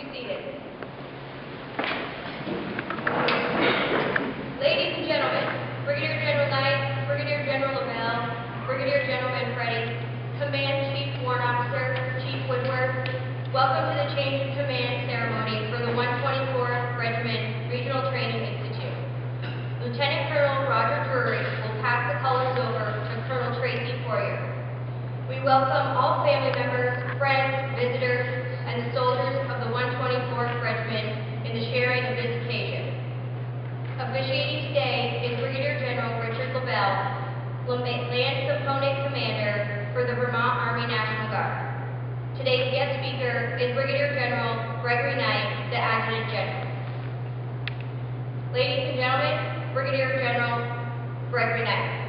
be seated. Ladies and gentlemen, Brigadier General Knight, Brigadier General LaBelle, Brigadier General McCreedy, Command Chief Warrant Officer, Chief Woodward, welcome to the change of command ceremony for the 124th Regiment Regional Training Institute. Lieutenant Colonel Roger Drury will pass the colors over to Colonel Tracy Poirier. We welcome all family members, friends, visitors, and the soldiers of the 124th Regiment in the sharing of this occasion. Officiating today is Brigadier General Richard LaBelle, Land Component Commander for the Vermont Army National Guard. Today's guest speaker is Brigadier General Gregory Knight, the Adjutant General. Ladies and gentlemen, Brigadier General Gregory Knight.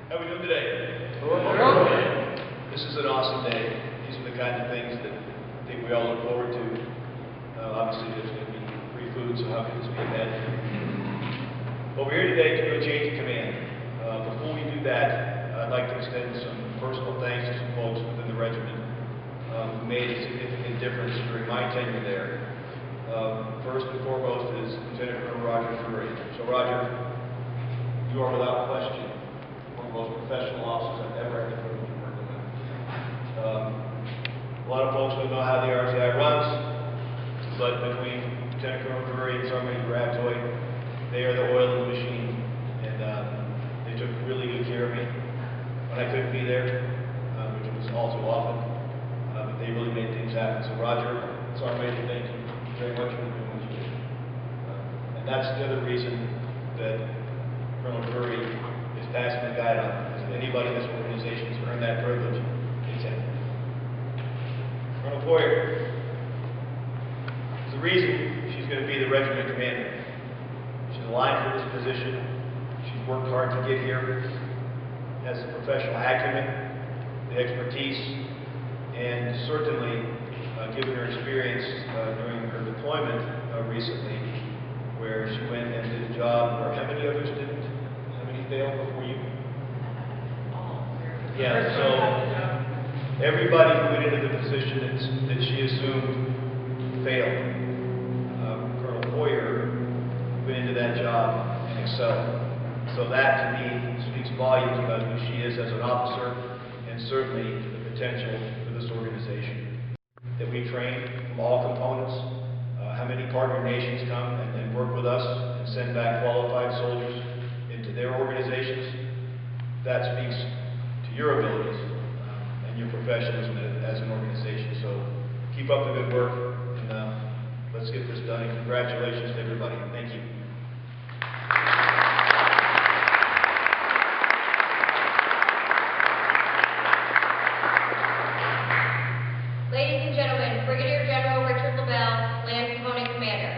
How are we doing today? This is an awesome day. These are the kinds of things that I think we all look forward to. Obviously, there's going to be free food, so how could this be a bad thing? But we're here today to do a change of command. Before we do that, I'd like to extend some personal thanks to some folks within the regiment who made a significant difference during my tenure there. First and foremost is Lieutenant Colonel Roger Drury. So Roger, you are without question one of the most professional officers I've ever had the privilege of working with. A lot of folks don't know how the RTI runs, but between Lieutenant Colonel Drury and Sergeant Major Raptoy, they are the oil in the machine, and they took really good care of me when I couldn't be there, which was all too often, but they really made things happen. So Roger, Sergeant Major, thank you very much for doing what you did. And that's the other reason that Colonel Drury is passing the guide on, because anybody in this organization has earned that privilege, it's him. Colonel Poirier, there's a reason she's going to be the regiment commander. She's aligned for this position. She's worked hard to get here, has the professional acumen, the expertise, and certainly, given her experience during her deployment recently, where she went and did a job where how many others didn't? How many failed before you? Yeah, so everybody who went into the position that she assumed failed. Colonel Poirier went into that job and excelled. So that, to me, speaks volumes about who she is as an officer, and certainly the potential for this organization. That we train from all components, how many partner nations come and work with us and send back qualified soldiers into their organizations. That speaks to your abilities and your professionalism as an organization. So keep up the good work, and let's get this done, and congratulations to everybody. Thank you. Ladies and gentlemen, Brigadier General Richard LaBelle, Land Component Commander.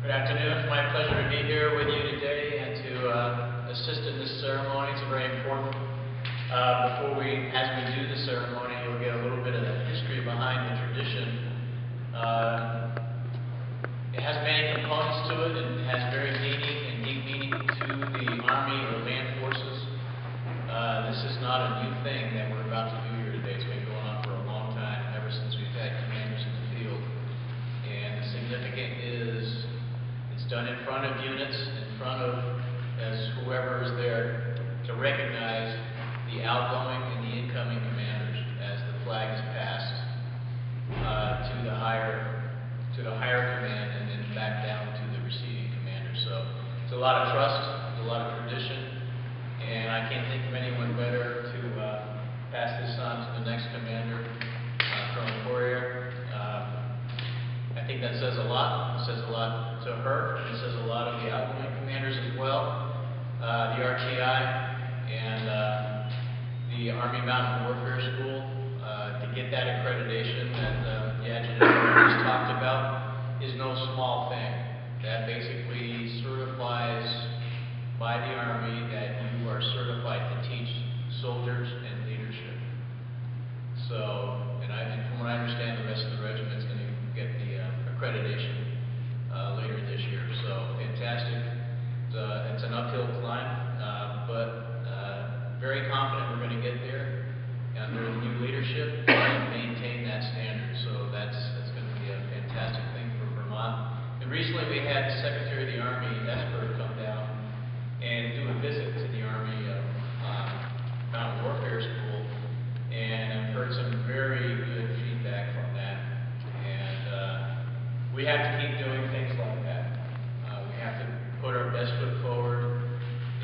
Good afternoon. It's my pleasure to be here with you today and to assist in this ceremony. It's very important. As we do the ceremony, you'll get a little bit of the history behind the tradition. It has many components to it, and it has very deep meaning to the Army or land forces. This is not a new thing that we're about to do here today. It's been going on for a long time, ever since we've had commanders in the field. And the significance is it's done in front of units, in front of as whoever is there to recognize the outgoing and the incoming commanders as the flag is passed to the higher command and then back down to the receiving commander. So it's a lot of trust, it's a lot of tradition, and I can't think of anyone better to pass this on to the next commander, Colonel Poirier. I think that says a lot. It says a lot to her, and it says a lot of the outgoing commanders as well, the RTI and the Army Mountain Warfare School. To get that accreditation that the adjutant just talked about is no small thing. That basically certifies by the Army that you are certified to teach soldiers and leadership. So, and from what I understand, the rest of the regiment's going to get the accreditation later very confident we're going to get there under the new leadership and maintain that standard. So that's going to be a fantastic thing for Vermont. And recently we had Secretary of the Army Esper come down and do a visit to the Army Mountain Warfare School, and I've heard some very good feedback from that. And we have to keep doing things like that. We have to put our best foot forward.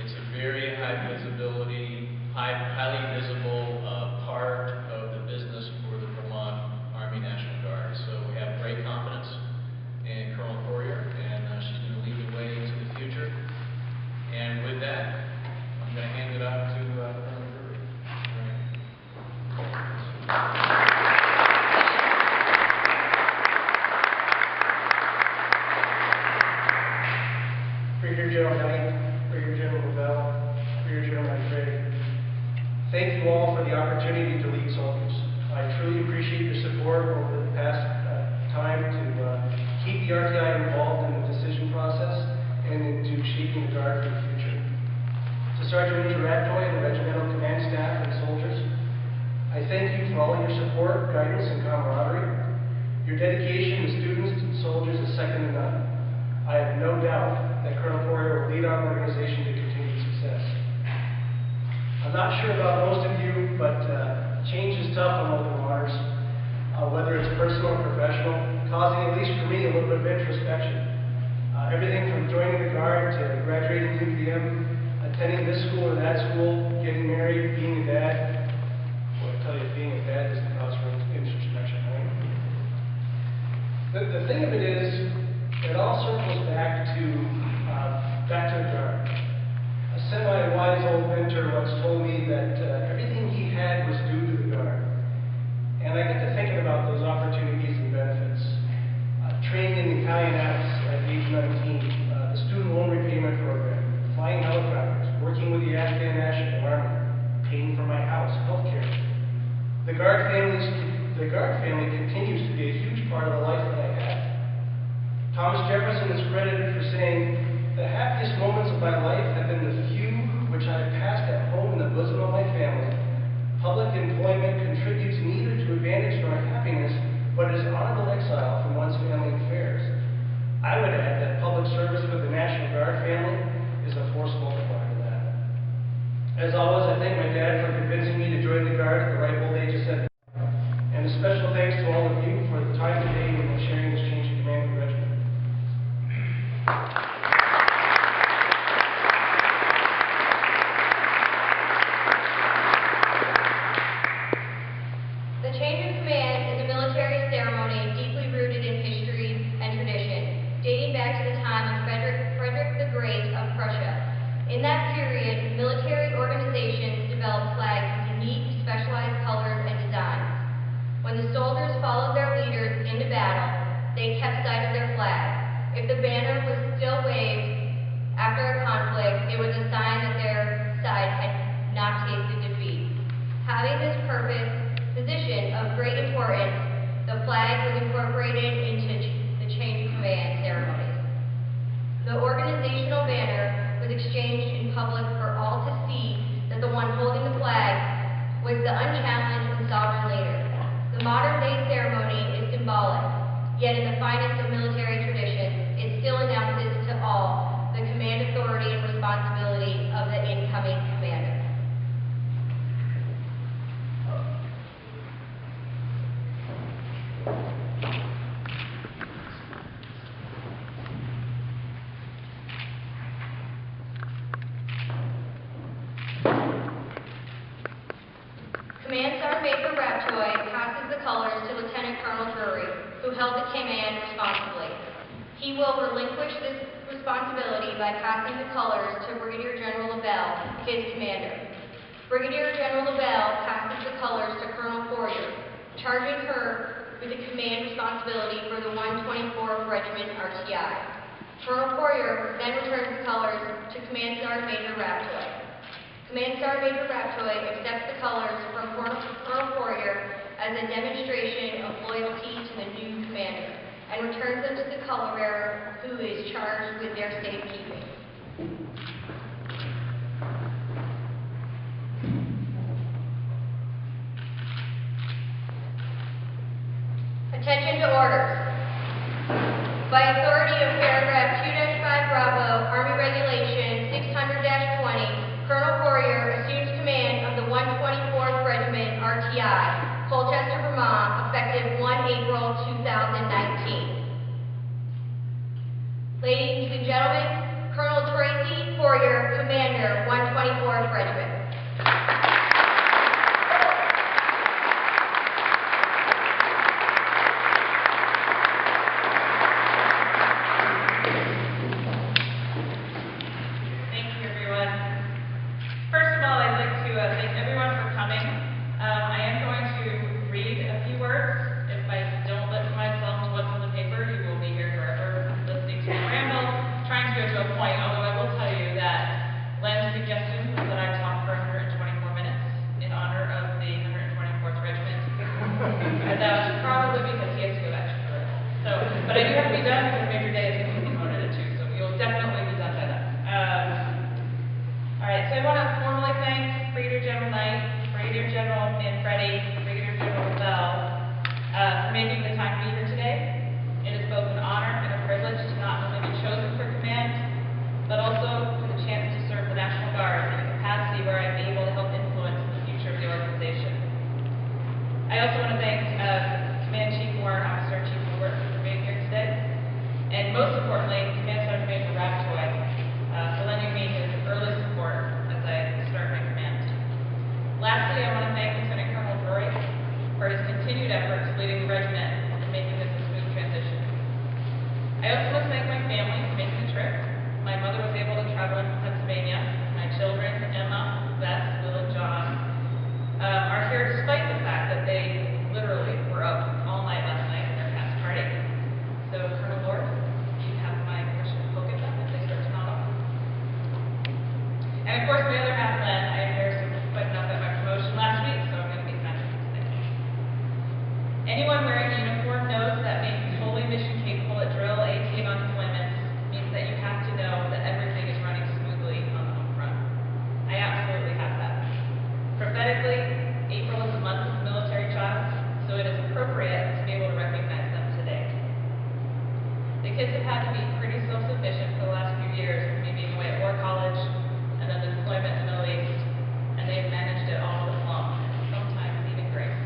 It's a very high visibility, highly visible part of the business for the Vermont Army National Guard. So we have great confidence in Colonel Poirier, and she's going to lead the way into the future. And with that, I'm going to hand it off to Colonel Drury. Brigadier General Knight, Brigadier General Lavelle, Brigadier General McCreedy, thank you all for the opportunity to lead soldiers. I truly appreciate your support over the past time to keep the RTI involved in the decision process and into shaping the Guard for the future. To Sergeant Major Raptoy and the regimental command staff and soldiers, I thank you for all your support, guidance, and camaraderie. Your dedication to students and soldiers is second to none. I have no doubt that Colonel Poirier will lead our organization to continued success. I'm not sure about most of you, but change is tough on open waters, whether it's personal or professional, causing, at least for me, a little bit of introspection. Everything from joining the Guard to graduating UVM, attending this school or that school, getting married, being a dad. Well, I tell you, being a dad doesn't cause for introspection, right? The thing of it is, it all circles back to the Guard. A semi-wise old mentor once told me that everything he had was due to the Guard. And I got to thinking about those opportunities and benefits. Training in the Italian Alps at age 19, the student loan repayment program, flying helicopters, working with the Afghan National Army, paying for my house, healthcare. The Guard family continues to be a huge part of the life that I have. Thomas Jefferson is credited for saying, "The happiest moments of my life have been the few which I have passed at home in the bosom of my family. Public employment contributes neither to advantage nor happiness, but is honorable exile from one's family affairs." I would add that public service with the National Guard family is a force multiplier to that. As always, I thank my dad for convincing me to join the Guard at the ripe old age of 7. And a special thanks to all of you for the time today and sharing this change of command with the regiment. The change of command is a military ceremony deeply rooted in history and tradition, dating back to the time of Frederick the Great of Prussia. In that period, military organizations developed flags with unique, specialized colors and designs. When the soldiers followed their leaders into battle, they kept sight of their flag. If the banner was still waved after a conflict, it was a sign that their side had not tasted defeat. Having this position of great importance, the flag was incorporated into the change of command ceremonies. The organizational banner was exchanged in public for all to see that the one holding the flag was the unchallenged and sovereign leader. The modern-day ceremony is symbolic, yet in the finest of military tradition, it still announces to all the command authority and responsibility of the incoming commander. Command Sergeant Major Raptoy passes the colors to Lieutenant Colonel Drury, who held the command responsibly. He will relinquish this responsibility by passing the colors to Brigadier General Lavelle, his commander. Brigadier General Lavelle passes the colors to Colonel Poirier, charging her with the command responsibility for the 124th Regiment RTI. Colonel Poirier then returns the colors to Command Sergeant Major Raptoy. Command Sergeant Major Raptoy accepts the colors from Colonel Poirier as a demonstration of loyalty to the new commander, and returns them to the color bearer, who is charged with their safekeeping. Attention to orders. By authority of paragraph 2-5 Bravo, Army Regulation 600-20, Colonel Poirier assumes command of the 124th Regiment RTI, Colchester, Vermont, effective 1 April 2019. Ladies and gentlemen, Colonel Tracy Poirier, Commander, 124th Regiment. But I do have to be done because Major Day is going to be promoted at 2, so you'll definitely be done by then. All right, so I want to formally thank Brigadier General Knight, Brigadier General Manfredi, Brigadier General Bell for making the time to be here today. It is both an honor and a privilege to not only be chosen for command, but also for the chance to serve the National Guard in a capacity where I'm able to help influence the future of the organization. I also want to thank Command Chief Warrant Officer Chief Woodward for being here today, and most importantly, Command Sergeant Major Raptoy for lending me his early support as I start my command. Lastly, I want to thank Lieutenant Colonel Drury for his continued efforts leading the regiment and making this a smooth transition. I also want to thank my family for making the trip. My mother was able to travel in Pennsylvania. My children, Emma, Beth, Will, and John, are here despite the fact that they literally were up all night last night in their past party. So, Colonel Lord, you have my permission to poke at them if they start to nod off. And of course, my other half, Len, I embarrassed him putting up at my promotion last week, so I'm going to be kind to him today. Anyone wearing a uniform knows that being fully mission capable at drill, AT, and on deployments means that you have to know that everything is running smoothly on the home front. I absolutely have that. Prophetically, April is a month of the military child, so it is appropriate to be able to recognize them today. The kids have had to be pretty self-sufficient for the last few years, with me being away at War College, and then the deployment in the Middle East, and they've managed it all with aplomb, and sometimes even grace.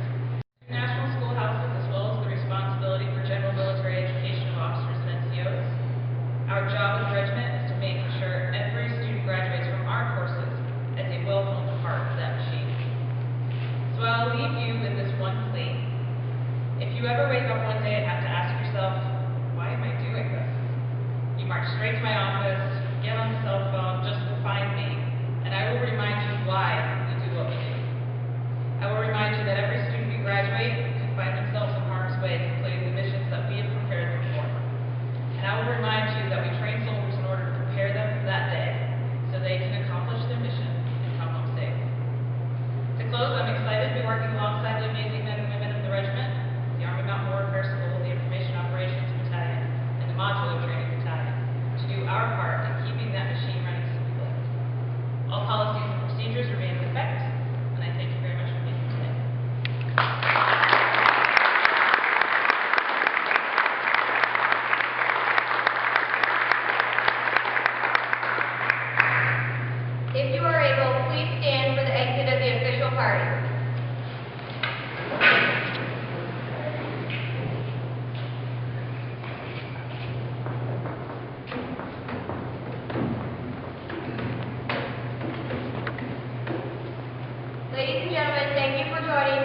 National schoolhouses, as well as the responsibility for general military education of officers and NCOs. Our job as a regiment is to make sure every student graduates from our courses as a well-honed part of that machine. So I'll leave you with this one plea. If you ever wake up one day and have to ask yourself, why am I doing this? You march straight to my office, get on the cell phone just to find me, and I will remind you why we do what we do. I will remind you that every student we graduate can find themselves in harm's way completing the missions that we have prepared them for. And I will remind you that we train soldiers in order to prepare them for that day so they can accomplish their mission and come home safe. To close, I'm excited to be working alongside the amazing men and women of the regiment, the Army Mountain Warfare School, the Information Operations Battalion, and the Modular Training Battalion to do our part in keeping that machine running smoothly. All policies and procedures remain in effect, and I thank you very much for being here today. If you are able, please stand for the exit of the official party. Ladies and gentlemen, thank you for joining